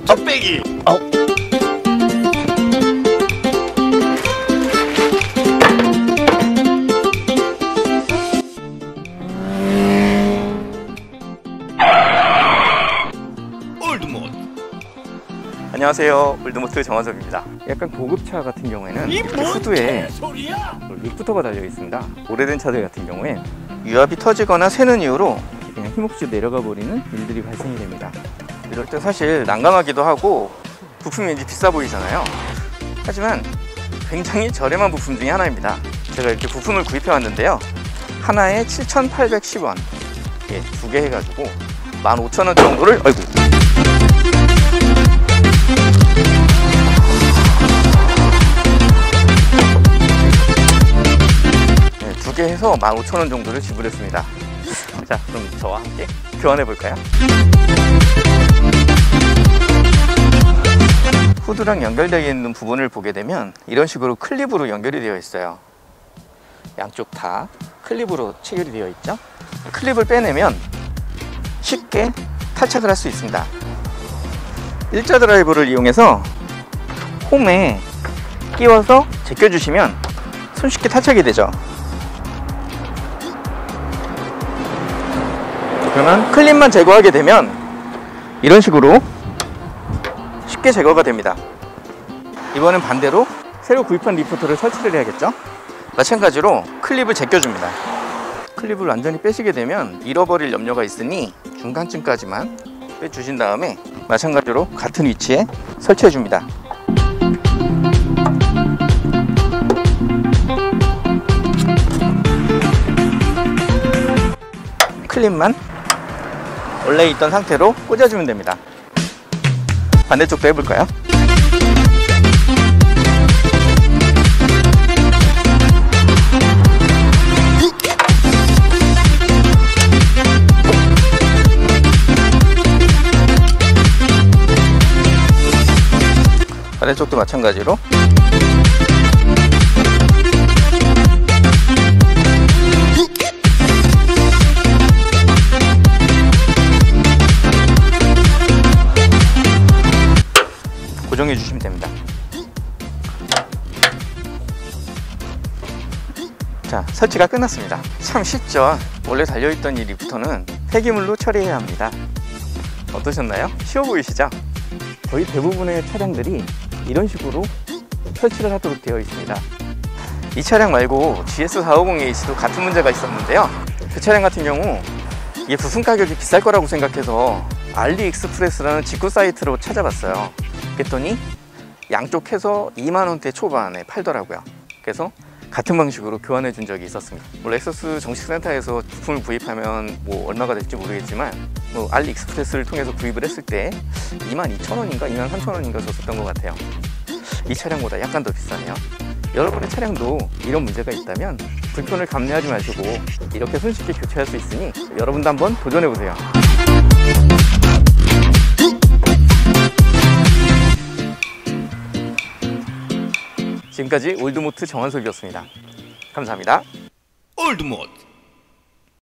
툭툭 빼기. 올드모드. 안녕하세요, 올드모트 정화섭입니다. 약간 고급차 같은 경우에는 이렇게 후드에 리프터가 달려 있습니다. 오래된 차들 같은 경우엔 유압이 터지거나 새는 이유로 그냥 힘없이 내려가 버리는 일들이 발생이 됩니다. 이럴 때 사실 난감하기도 하고 부품이 왠지 비싸 보이잖아요. 하지만 굉장히 저렴한 부품 중에 하나입니다. 제가 이렇게 부품을 구입해 왔는데요, 하나에 7,810원, 두 개 해가지고 15,000원 정도를, 두 개 해서 15,000원 정도를 지불했습니다. 자, 그럼 저와 함께 교환해 볼까요? 후드랑 연결되어 있는 부분을 보게 되면 이런 식으로 클립으로 연결이 되어 있어요. 양쪽 다 클립으로 체결이 되어 있죠. 클립을 빼내면 쉽게 탈착을 할 수 있습니다. 일자 드라이버를 이용해서 홈에 끼워서 제껴주시면 손쉽게 탈착이 되죠. 그러면 클립만 제거하게 되면 이런 식으로 쉽게 제거가 됩니다. 이번엔 반대로 새로 구입한 리프터를 설치를 해야겠죠. 마찬가지로 클립을 제껴줍니다. 클립을 완전히 빼시게 되면 잃어버릴 염려가 있으니 중간쯤까지만 빼주신 다음에 마찬가지로 같은 위치에 설치해 줍니다. 클립만 원래 있던 상태로 꽂아주면 됩니다. 반대쪽도 해볼까요? 반대쪽도 마찬가지로 고정해 주시면 됩니다. 자, 설치가 끝났습니다. 참 쉽죠? 원래 달려있던 이 리프터는 폐기물로 처리해야 합니다. 어떠셨나요? 쉬워 보이시죠? 거의 대부분의 차량들이 이런 식으로 설치를 하도록 되어 있습니다. 이 차량 말고 GS450H도 같은 문제가 있었는데요, 그 차량 같은 경우 이게 부품 가격이 비쌀 거라고 생각해서 알리익스프레스라는 직구 사이트로 찾아봤어요. 그랬더니 양쪽 해서 2만원대 초반에 팔더라고요. 그래서 같은 방식으로 교환해 준 적이 있었습니다. 렉서스 정식 센터에서 부품을 구입하면 뭐 얼마가 될지 모르겠지만 알리익스프레스를 통해서 구입을 했을 때 22,000원인가 23,000원인가 줬었던 것 같아요. 이 차량보다 약간 더 비싸네요. 여러분의 차량도 이런 문제가 있다면 불편을 감내하지 마시고 이렇게 손쉽게 교체할 수 있으니 여러분도 한번 도전해 보세요. 지금까지 올드모트 정한석이었습니다. 감사합니다. 올드모드.